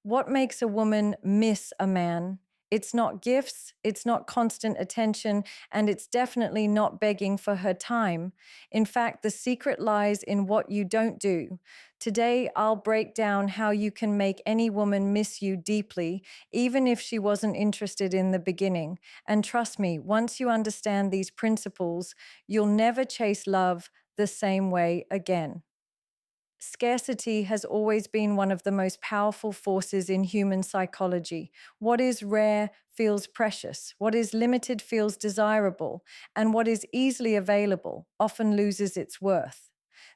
What makes a woman miss a man? It's not gifts, it's not constant attention, and it's definitely not begging for her time. In fact, the secret lies in what you don't do. Today, I'll break down how you can make any woman miss you deeply, even if she wasn't interested in the beginning. And trust me, once you understand these principles, you'll never chase love the same way again. Scarcity has always been one of the most powerful forces in human psychology. What is rare feels precious, what is limited feels desirable, and what is easily available often loses its worth.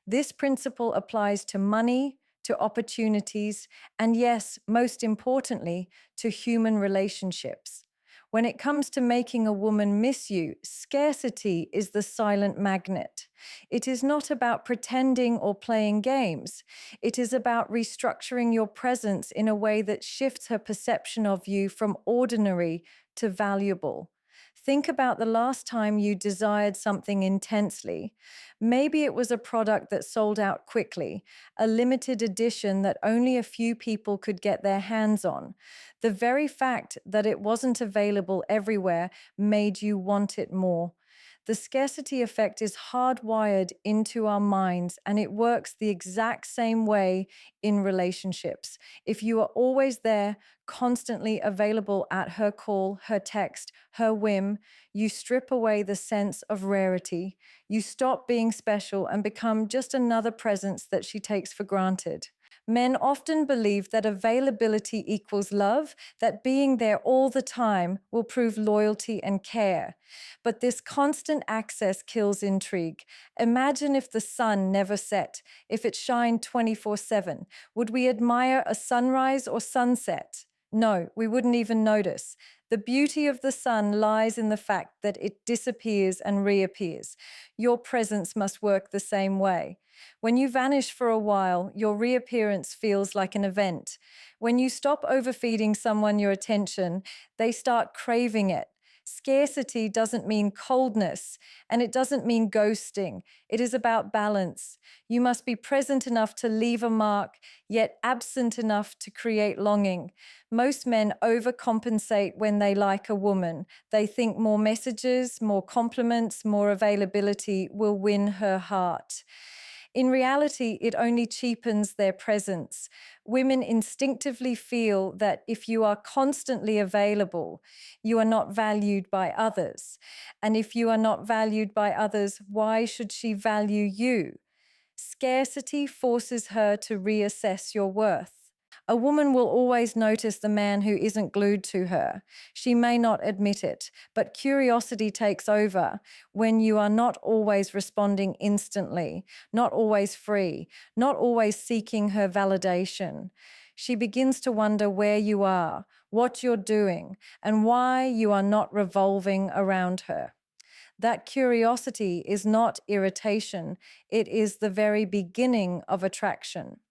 This principle applies to money, to opportunities, and yes, most importantly, to human relationships. When it comes to making a woman miss you, scarcity is the silent magnet. It is not about pretending or playing games. It is about restructuring your presence in a way that shifts her perception of you from ordinary to valuable. Think about the last time you desired something intensely. Maybe it was a product that sold out quickly, a limited edition that only a few people could get their hands on. The very fact that it wasn't available everywhere made you want it more. The scarcity effect is hardwired into our minds, and it works the exact same way in relationships. If you are always there, constantly available at her call, her text, her whim, you strip away the sense of rarity. You stop being special and become just another presence that she takes for granted. Men often believe that availability equals love, that being there all the time will prove loyalty and care. But this constant access kills intrigue. Imagine if the sun never set, if it shined 24/7. Would we admire a sunrise or sunset? No, we wouldn't even notice. The beauty of the sun lies in the fact that it disappears and reappears. Your presence must work the same way. When you vanish for a while, your reappearance feels like an event. When you stop overfeeding someone your attention, they start craving it. Scarcity doesn't mean coldness, and it doesn't mean ghosting. It is about balance. You must be present enough to leave a mark, yet absent enough to create longing. Most men overcompensate when they like a woman. They think more messages, more compliments, more availability will win her heart. In reality, it only cheapens their presence. Women instinctively feel that if you are constantly available, you are not valued by others. And if you are not valued by others, why should she value you? Scarcity forces her to reassess your worth. A woman will always notice the man who isn't glued to her. She may not admit it, but curiosity takes over when you are not always responding instantly, not always free, not always seeking her validation. She begins to wonder where you are, what you're doing, and why you are not revolving around her. That curiosity is not irritation, it is the very beginning of attraction.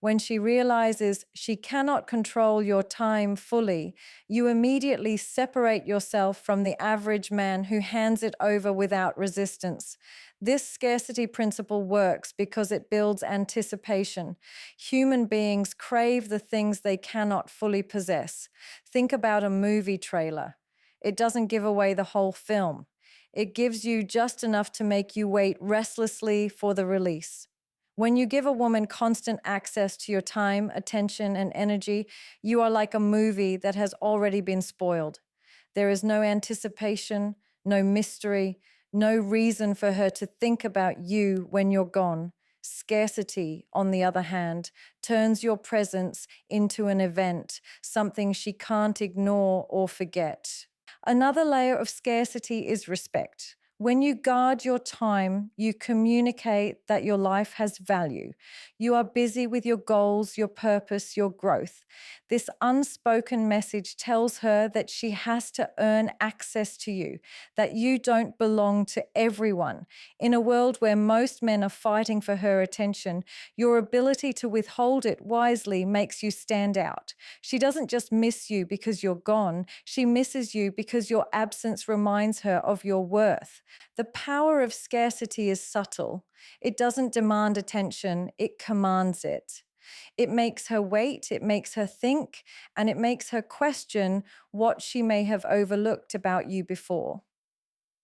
When she realizes she cannot control your time fully, you immediately separate yourself from the average man who hands it over without resistance. This scarcity principle works because it builds anticipation. Human beings crave the things they cannot fully possess. Think about a movie trailer. It doesn't give away the whole film. It gives you just enough to make you wait restlessly for the release. When you give a woman constant access to your time, attention, and energy, you are like a movie that has already been spoiled. There is no anticipation, no mystery, no reason for her to think about you when you're gone. Scarcity, on the other hand, turns your presence into an event, something she can't ignore or forget. Another layer of scarcity is respect. When you guard your time, you communicate that your life has value. You are busy with your goals, your purpose, your growth. This unspoken message tells her that she has to earn access to you, that you don't belong to everyone. In a world where most men are fighting for her attention, your ability to withhold it wisely makes you stand out. She doesn't just miss you because you're gone, she misses you because your absence reminds her of your worth. The power of scarcity is subtle. It doesn't demand attention, it commands it. It makes her wait, it makes her think, and it makes her question what she may have overlooked about you before.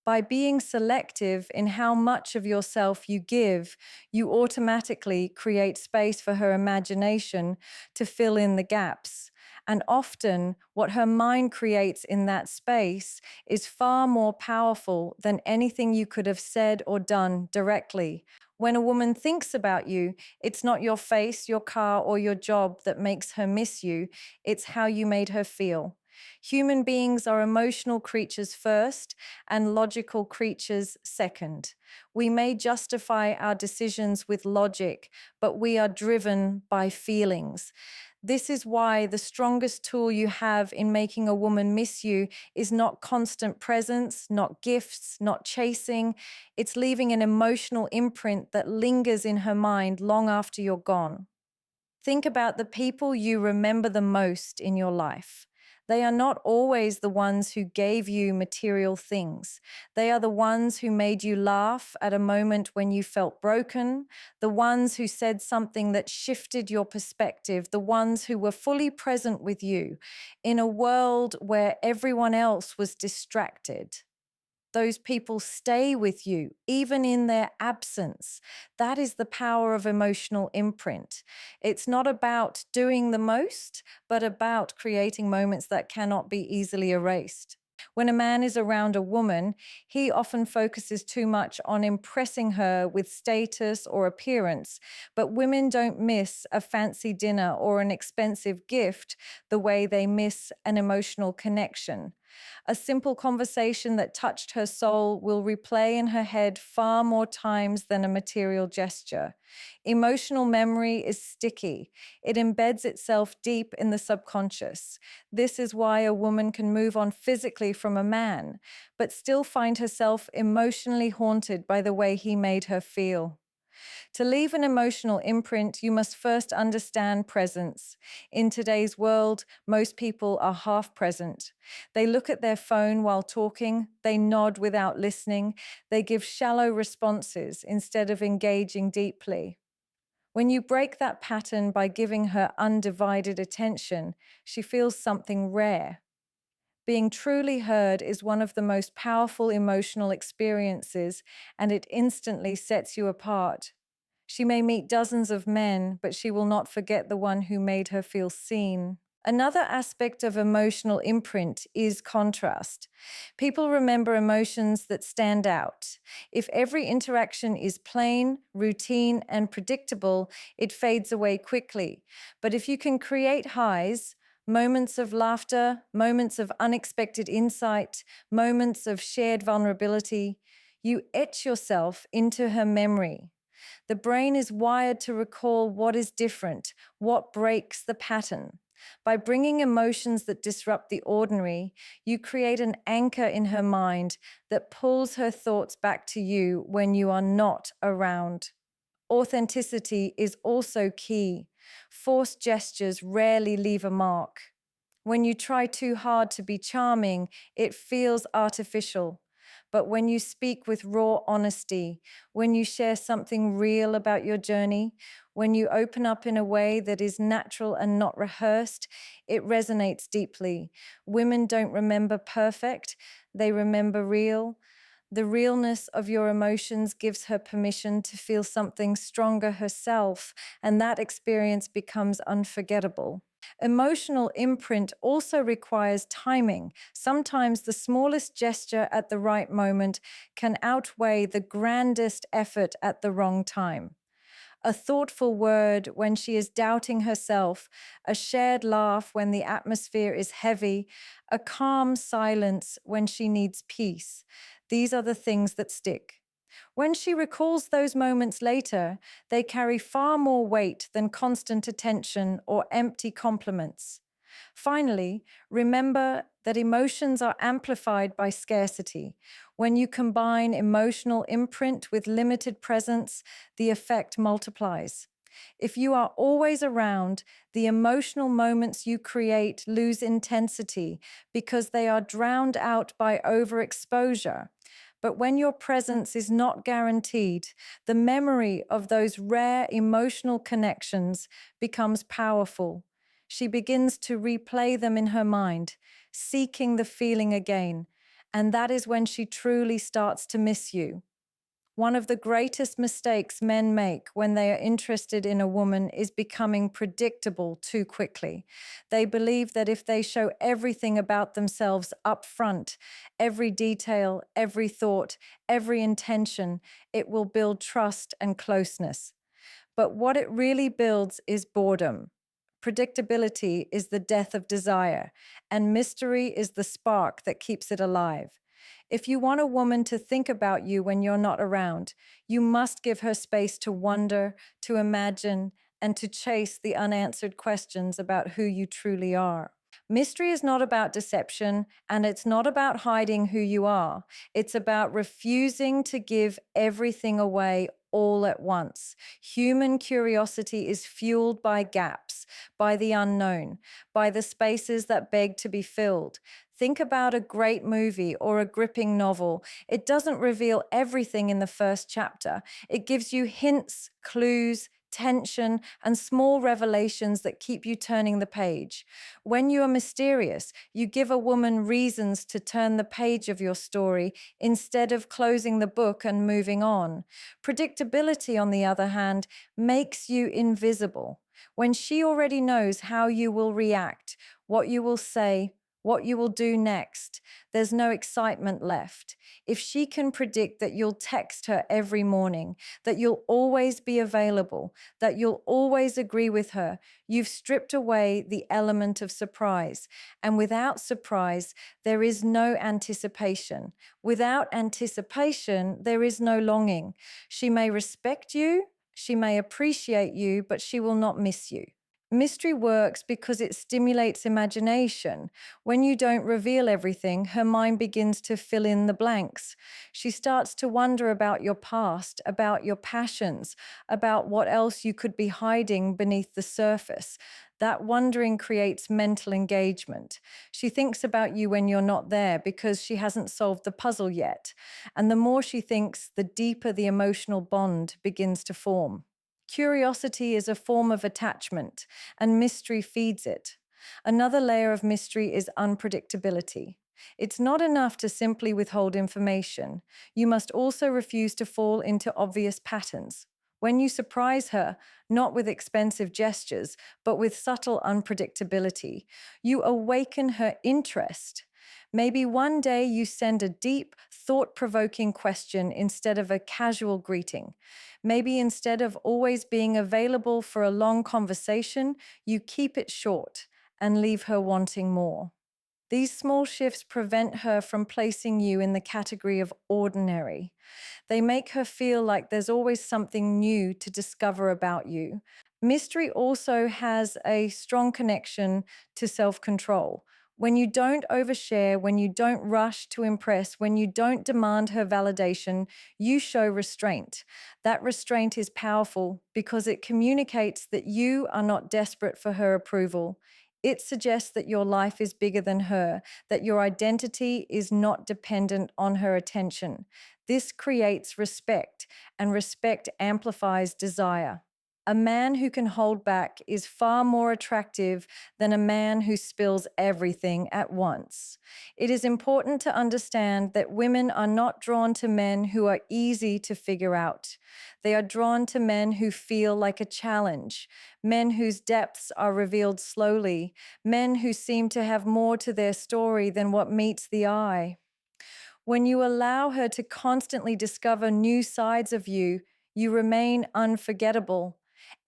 By being selective in how much of yourself you give, you automatically create space for her imagination to fill in the gaps. And often, what her mind creates in that space is far more powerful than anything you could have said or done directly. When a woman thinks about you, it's not your face, your car, or your job that makes her miss you, it's how you made her feel. Human beings are emotional creatures first and logical creatures second. We may justify our decisions with logic, but we are driven by feelings. This is why the strongest tool you have in making a woman miss you is not constant presence, not gifts, not chasing. It's leaving an emotional imprint that lingers in her mind long after you're gone. Think about the people you remember the most in your life. They are not always the ones who gave you material things. They are the ones who made you laugh at a moment when you felt broken, the ones who said something that shifted your perspective, the ones who were fully present with you in a world where everyone else was distracted. Those people stay with you, even in their absence. That is the power of emotional imprint. It's not about doing the most, but about creating moments that cannot be easily erased. When a man is around a woman, he often focuses too much on impressing her with status or appearance, but women don't miss a fancy dinner or an expensive gift the way they miss an emotional connection. A simple conversation that touched her soul will replay in her head far more times than a material gesture. Emotional memory is sticky. It embeds itself deep in the subconscious. This is why a woman can move on physically from a man, but still find herself emotionally haunted by the way he made her feel. To leave an emotional imprint, you must first understand presence. In today's world, most people are half present. They look at their phone while talking, they nod without listening, they give shallow responses instead of engaging deeply. When you break that pattern by giving her undivided attention, she feels something rare. Being truly heard is one of the most powerful emotional experiences, and it instantly sets you apart. She may meet dozens of men, but she will not forget the one who made her feel seen. Another aspect of emotional imprint is contrast. People remember emotions that stand out. If every interaction is plain, routine, and predictable, it fades away quickly. But if you can create highs, moments of laughter, moments of unexpected insight, moments of shared vulnerability, you etch yourself into her memory. The brain is wired to recall what is different, what breaks the pattern. By bringing emotions that disrupt the ordinary, you create an anchor in her mind that pulls her thoughts back to you when you are not around. Authenticity is also key. Forced gestures rarely leave a mark. When you try too hard to be charming, it feels artificial. But when you speak with raw honesty, when you share something real about your journey, when you open up in a way that is natural and not rehearsed, it resonates deeply. Women don't remember perfect, they remember real. The realness of your emotions gives her permission to feel something stronger herself, and that experience becomes unforgettable. Emotional imprint also requires timing. Sometimes the smallest gesture at the right moment can outweigh the grandest effort at the wrong time. A thoughtful word when she is doubting herself, a shared laugh when the atmosphere is heavy, a calm silence when she needs peace. These are the things that stick. When she recalls those moments later, they carry far more weight than constant attention or empty compliments. Finally, remember that emotions are amplified by scarcity. When you combine emotional imprint with limited presence, the effect multiplies. If you are always around, the emotional moments you create lose intensity because they are drowned out by overexposure. But when your presence is not guaranteed, the memory of those rare emotional connections becomes powerful. She begins to replay them in her mind, seeking the feeling again. And that is when she truly starts to miss you. One of the greatest mistakes men make when they are interested in a woman is becoming predictable too quickly. They believe that if they show everything about themselves up front, every detail, every thought, every intention, it will build trust and closeness. But what it really builds is boredom. Predictability is the death of desire, and mystery is the spark that keeps it alive. If you want a woman to think about you when you're not around, you must give her space to wonder, to imagine, and to chase the unanswered questions about who you truly are. Mystery is not about deception, and it's not about hiding who you are. It's about refusing to give everything away all at once. Human curiosity is fueled by gaps, by the unknown, by the spaces that beg to be filled. Think about a great movie or a gripping novel. It doesn't reveal everything in the first chapter. It gives you hints, clues, tension, and small revelations that keep you turning the page. When you are mysterious, you give a woman reasons to turn the page of your story instead of closing the book and moving on. Predictability, on the other hand, makes you invisible. When she already knows how you will react, what you will say, what you will do next, there's no excitement left. If she can predict that you'll text her every morning, that you'll always be available, that you'll always agree with her, you've stripped away the element of surprise. And without surprise, there is no anticipation. Without anticipation, there is no longing. She may respect you, she may appreciate you, but she will not miss you. Mystery works because it stimulates imagination. When you don't reveal everything, her mind begins to fill in the blanks. She starts to wonder about your past, about your passions, about what else you could be hiding beneath the surface. That wondering creates mental engagement. She thinks about you when you're not there because she hasn't solved the puzzle yet. And the more she thinks, the deeper the emotional bond begins to form. Curiosity is a form of attachment, and mystery feeds it. Another layer of mystery is unpredictability. It's not enough to simply withhold information. You must also refuse to fall into obvious patterns. When you surprise her, not with expensive gestures, but with subtle unpredictability, you awaken her interest. Maybe one day you send a deep, thought-provoking question instead of a casual greeting. Maybe instead of always being available for a long conversation, you keep it short and leave her wanting more. These small shifts prevent her from placing you in the category of ordinary. They make her feel like there's always something new to discover about you. Mystery also has a strong connection to self-control. When you don't overshare, when you don't rush to impress, when you don't demand her validation, you show restraint. That restraint is powerful because it communicates that you are not desperate for her approval. It suggests that your life is bigger than her, that your identity is not dependent on her attention. This creates respect, and respect amplifies desire. A man who can hold back is far more attractive than a man who spills everything at once. It is important to understand that women are not drawn to men who are easy to figure out. They are drawn to men who feel like a challenge, men whose depths are revealed slowly, men who seem to have more to their story than what meets the eye. When you allow her to constantly discover new sides of you, you remain unforgettable.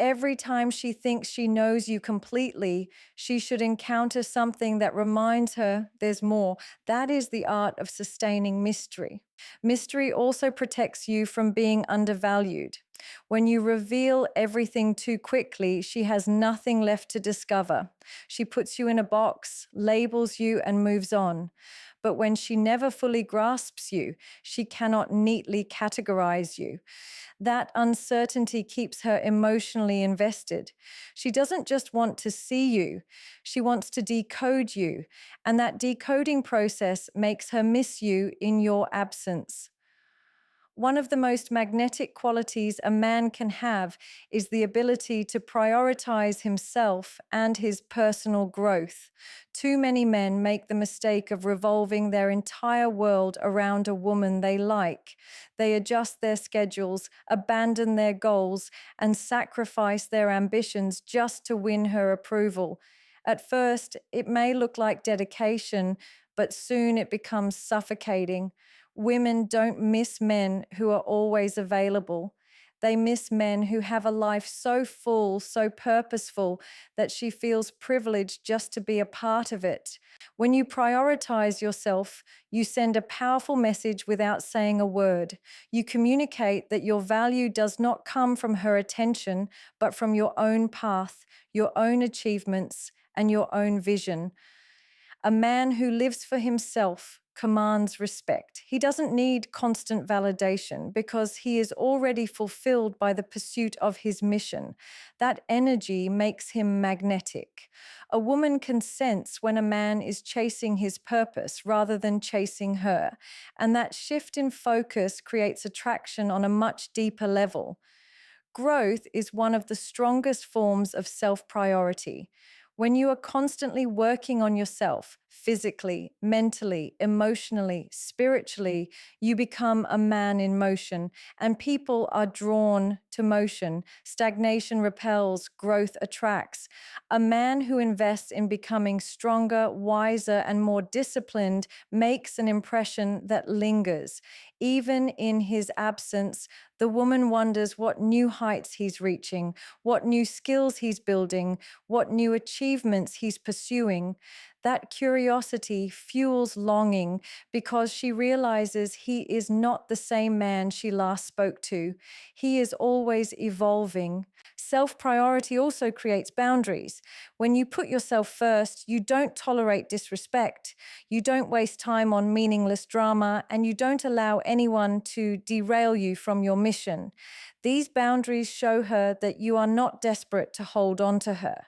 Every time she thinks she knows you completely, she should encounter something that reminds her there's more. That is the art of sustaining mystery. Mystery also protects you from being undervalued. When you reveal everything too quickly, she has nothing left to discover. She puts you in a box, labels you, and moves on. But when she never fully grasps you, she cannot neatly categorize you. That uncertainty keeps her emotionally invested. She doesn't just want to see you, she wants to decode you. And that decoding process makes her miss you in your absence. One of the most magnetic qualities a man can have is the ability to prioritize himself and his personal growth. Too many men make the mistake of revolving their entire world around a woman they like. They adjust their schedules, abandon their goals, and sacrifice their ambitions just to win her approval. At first, it may look like dedication, but soon it becomes suffocating. Women don't miss men who are always available. They miss men who have a life so full, so purposeful, that she feels privileged just to be a part of it. When you prioritize yourself, you send a powerful message without saying a word. You communicate that your value does not come from her attention, but from your own path, your own achievements, and your own vision. A man who lives for himself commands respect. He doesn't need constant validation because he is already fulfilled by the pursuit of his mission. That energy makes him magnetic. A woman can sense when a man is chasing his purpose rather than chasing her, and that shift in focus creates attraction on a much deeper level. Growth is one of the strongest forms of self priority. When you are constantly working on yourself, physically, mentally, emotionally, spiritually, you become a man in motion, and people are drawn to motion. Stagnation repels, growth attracts. A man who invests in becoming stronger, wiser, and more disciplined makes an impression that lingers. Even in his absence, the woman wonders what new heights he's reaching, what new skills he's building, what new achievements he's pursuing. That curiosity fuels longing because she realizes he is not the same man she last spoke to. He is always evolving. Self priority also creates boundaries. When you put yourself first, you don't tolerate disrespect, you don't waste time on meaningless drama, and you don't allow anyone to derail you from your mission. These boundaries show her that you are not desperate to hold on to her.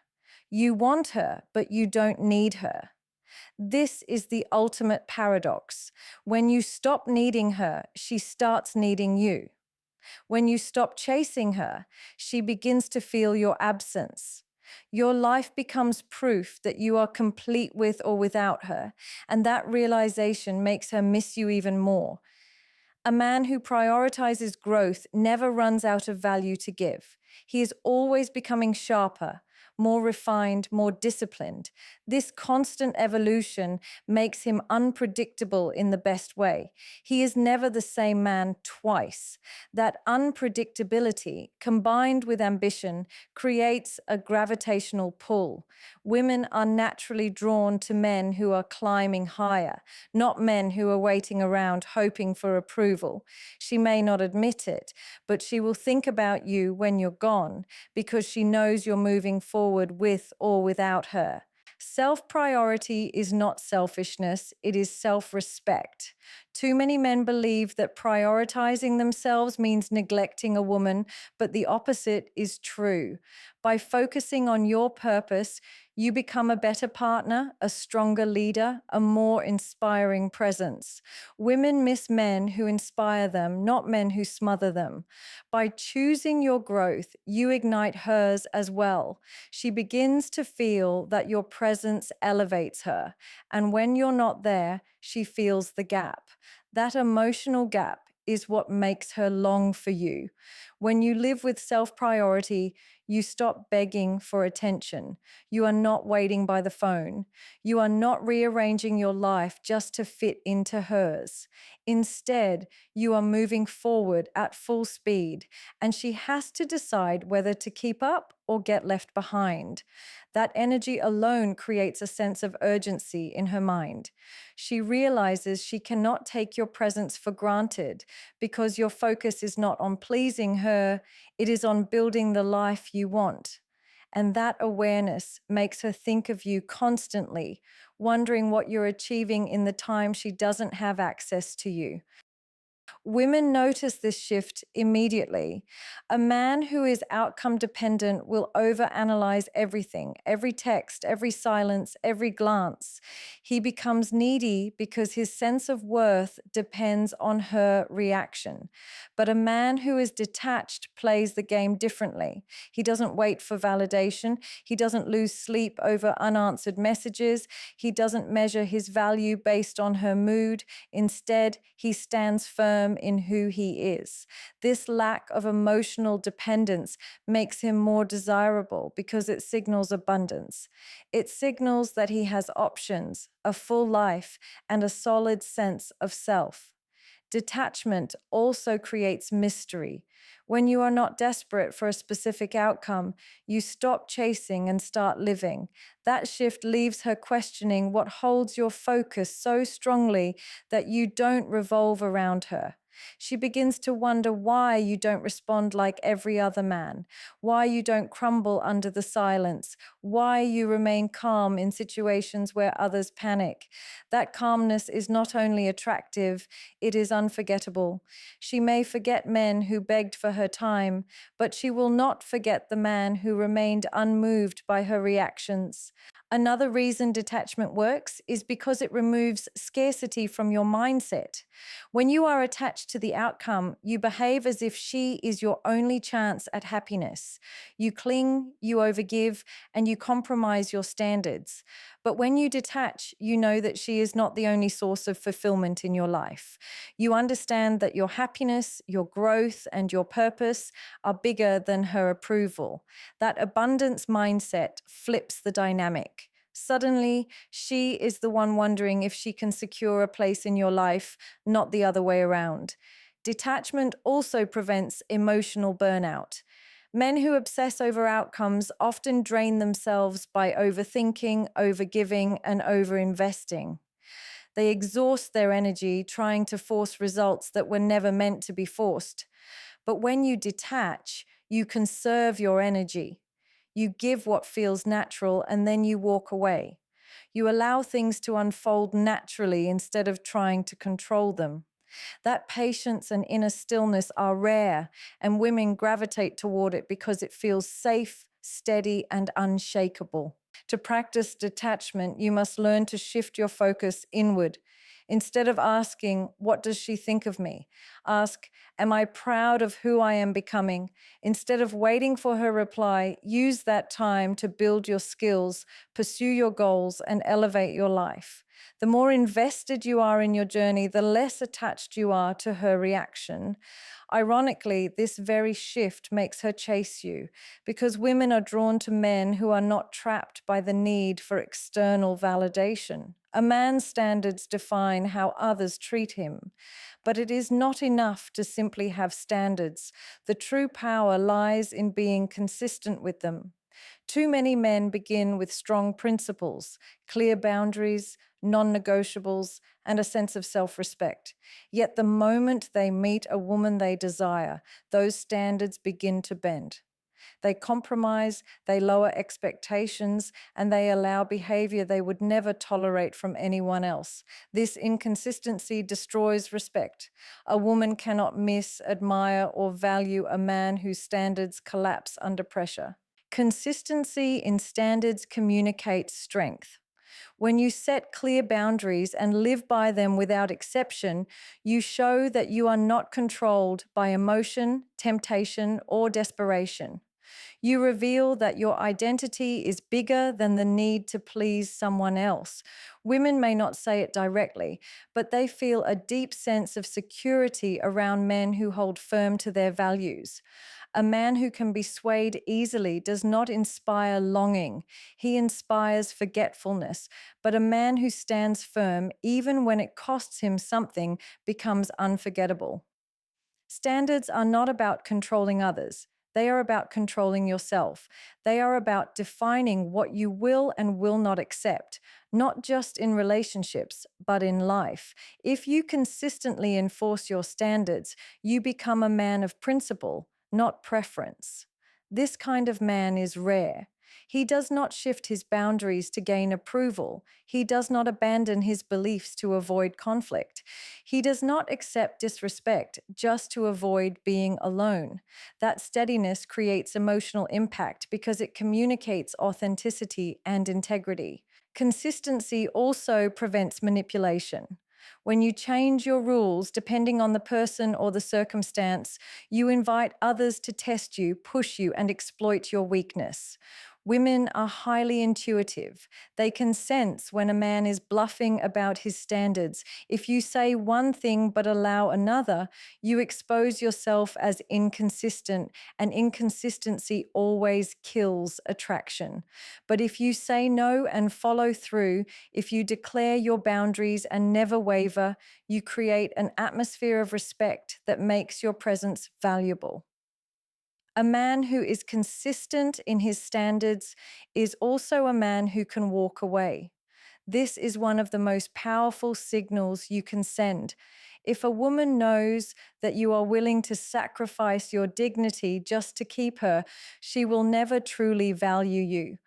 You want her, but you don't need her. This is the ultimate paradox. When you stop needing her, she starts needing you. When you stop chasing her, she begins to feel your absence. Your life becomes proof that you are complete with or without her, and that realization makes her miss you even more. A man who prioritizes growth never runs out of value to give. He is always becoming sharper, more refined, more disciplined. This constant evolution makes him unpredictable in the best way. He is never the same man twice. That unpredictability, combined with ambition, creates a gravitational pull. Women are naturally drawn to men who are climbing higher, not men who are waiting around hoping for approval. She may not admit it, but she will think about you when you're gone because she knows you're moving forward with or without her. Self priority is not selfishness, it is self respect. Too many men believe that prioritizing themselves means neglecting a woman, but the opposite is true. By focusing on your purpose, you become a better partner, a stronger leader, a more inspiring presence. Women miss men who inspire them, not men who smother them. By choosing your growth, you ignite hers as well. She begins to feel that your presence elevates her, and when you're not there, she feels the gap. That emotional gap is what makes her long for you. When you live with self priority, you stop begging for attention. You are not waiting by the phone. You are not rearranging your life just to fit into hers. Instead, you are moving forward at full speed, and she has to decide whether to keep up or get left behind. That energy alone creates a sense of urgency in her mind. She realizes she cannot take your presence for granted because your focus is not on pleasing her, it is on building the life you want. And that awareness makes her think of you constantly, wondering what you're achieving in the time she doesn't have access to you. Women notice this shift immediately. A man who is outcome dependent will overanalyze everything, every text, every silence, every glance. He becomes needy because his sense of worth depends on her reaction. But a man who is detached plays the game differently. He doesn't wait for validation. He doesn't lose sleep over unanswered messages. He doesn't measure his value based on her mood. Instead, he stands firm in who he is. This lack of emotional dependence makes him more desirable because it signals abundance. It signals that he has options, a full life, and a solid sense of self. Detachment also creates mystery. When you are not desperate for a specific outcome, you stop chasing and start living. That shift leaves her questioning what holds your focus so strongly that you don't revolve around her. She begins to wonder why you don't respond like every other man, why you don't crumble under the silence, why you remain calm in situations where others panic. That calmness is not only attractive, it is unforgettable. She may forget men who begged for her time, but she will not forget the man who remained unmoved by her reactions. Another reason detachment works is because it removes scarcity from your mindset. When you are attached to the outcome, you behave as if she is your only chance at happiness. You cling, you overgive, and you compromise your standards. But when you detach, you know that she is not the only source of fulfillment in your life. You understand that your happiness, your growth, and your purpose are bigger than her approval. That abundance mindset flips the dynamic. Suddenly, she is the one wondering if she can secure a place in your life, not the other way around. Detachment also prevents emotional burnout. Men who obsess over outcomes often drain themselves by overthinking, overgiving, and overinvesting. They exhaust their energy trying to force results that were never meant to be forced. But when you detach, you conserve your energy. You give what feels natural and then you walk away. You allow things to unfold naturally instead of trying to control them. That patience and inner stillness are rare, and women gravitate toward it because it feels safe, steady, and unshakable. To practice detachment, you must learn to shift your focus inward. Instead of asking, "What does she think of me?" ask, "Am I proud of who I am becoming?" Instead of waiting for her reply, use that time to build your skills, pursue your goals, and elevate your life. The more invested you are in your journey, the less attached you are to her reaction. Ironically, this very shift makes her chase you because women are drawn to men who are not trapped by the need for external validation. A man's standards define how others treat him, but it is not enough to simply have standards. The true power lies in being consistent with them. Too many men begin with strong principles, clear boundaries, non negotiables, and a sense of self respect. Yet the moment they meet a woman they desire, those standards begin to bend. They compromise, they lower expectations, and they allow behavior they would never tolerate from anyone else. This inconsistency destroys respect. A woman cannot miss, admire, or value a man whose standards collapse under pressure. Consistency in standards communicates strength. When you set clear boundaries and live by them without exception, you show that you are not controlled by emotion, temptation, or desperation. You reveal that your identity is bigger than the need to please someone else. Women may not say it directly, but they feel a deep sense of security around men who hold firm to their values. A man who can be swayed easily does not inspire longing. He inspires forgetfulness. But a man who stands firm, even when it costs him something, becomes unforgettable. Standards are not about controlling others. They are about controlling yourself. They are about defining what you will and will not accept, not just in relationships, but in life. If you consistently enforce your standards, you become a man of principle, not preference. This kind of man is rare. He does not shift his boundaries to gain approval. He does not abandon his beliefs to avoid conflict. He does not accept disrespect just to avoid being alone. That steadiness creates emotional impact because it communicates authenticity and integrity. Consistency also prevents manipulation. When you change your rules depending on the person or the circumstance, you invite others to test you, push you, and exploit your weakness. Women are highly intuitive. They can sense when a man is bluffing about his standards. If you say one thing but allow another, you expose yourself as inconsistent, and inconsistency always kills attraction. But if you say no and follow through, if you declare your boundaries and never waver, you create an atmosphere of respect that makes your presence valuable. A man who is consistent in his standards is also a man who can walk away. This is one of the most powerful signals you can send. If a woman knows that you are willing to sacrifice your dignity just to keep her, she will never truly value you.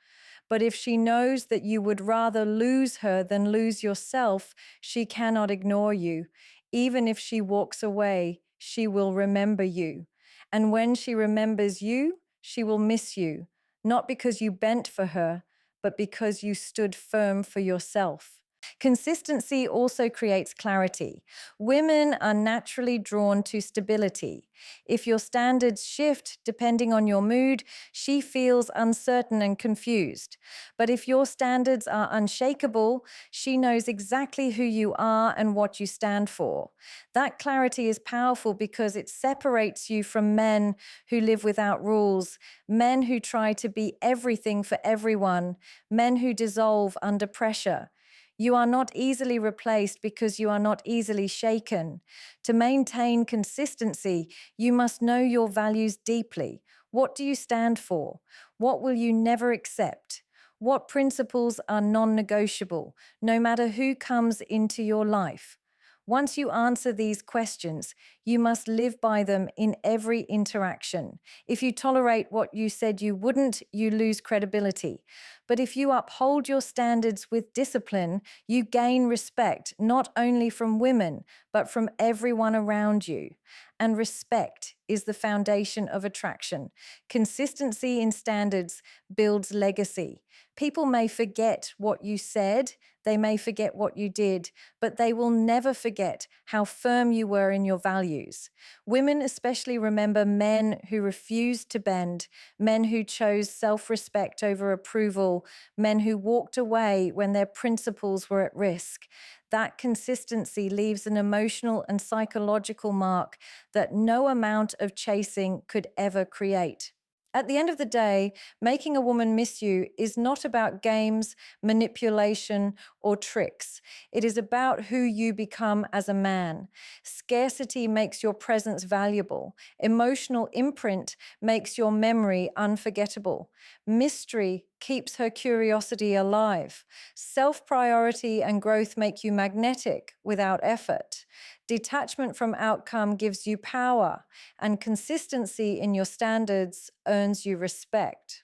But if she knows that you would rather lose her than lose yourself, she cannot ignore you. Even if she walks away, she will remember you. And when she remembers you, she will miss you, not because you bent for her, but because you stood firm for yourself. Consistency also creates clarity. Women are naturally drawn to stability. If your standards shift depending on your mood, she feels uncertain and confused. But if your standards are unshakable, she knows exactly who you are and what you stand for. That clarity is powerful because it separates you from men who live without rules, men who try to be everything for everyone, men who dissolve under pressure. You are not easily replaced because you are not easily shaken. To maintain consistency, you must know your values deeply. What do you stand for? What will you never accept? What principles are non negotiable, no matter who comes into your life? Once you answer these questions, you must live by them in every interaction. If you tolerate what you said you wouldn't, you lose credibility. But if you uphold your standards with discipline, you gain respect not only from women, but from everyone around you. And respect is the foundation of attraction. Consistency in standards builds legacy. People may forget what you said, they may forget what you did, but they will never forget how firm you were in your values. Women especially remember men who refused to bend, men who chose self-respect over approval, men who walked away when their principles were at risk. That consistency leaves an emotional and psychological mark that no amount of chasing could ever create. At the end of the day, making a woman miss you is not about games, manipulation, or tricks. It is about who you become as a man. Scarcity makes your presence valuable. Emotional imprint makes your memory unforgettable. Mystery keeps her curiosity alive. Self-priority and growth make you magnetic without effort. Detachment from outcome gives you power, and consistency in your standards earns you respect.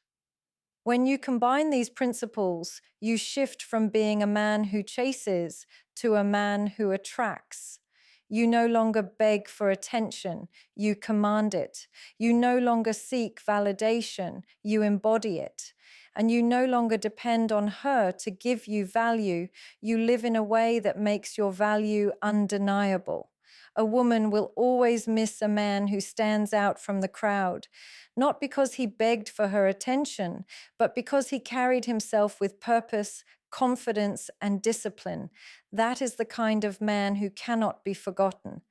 When you combine these principles, you shift from being a man who chases to a man who attracts. You no longer beg for attention, you command it. You no longer seek validation, you embody it. And you no longer depend on her to give you value, you live in a way that makes your value undeniable. A woman will always miss a man who stands out from the crowd, not because he begged for her attention, but because he carried himself with purpose, confidence, and discipline. That is the kind of man who cannot be forgotten.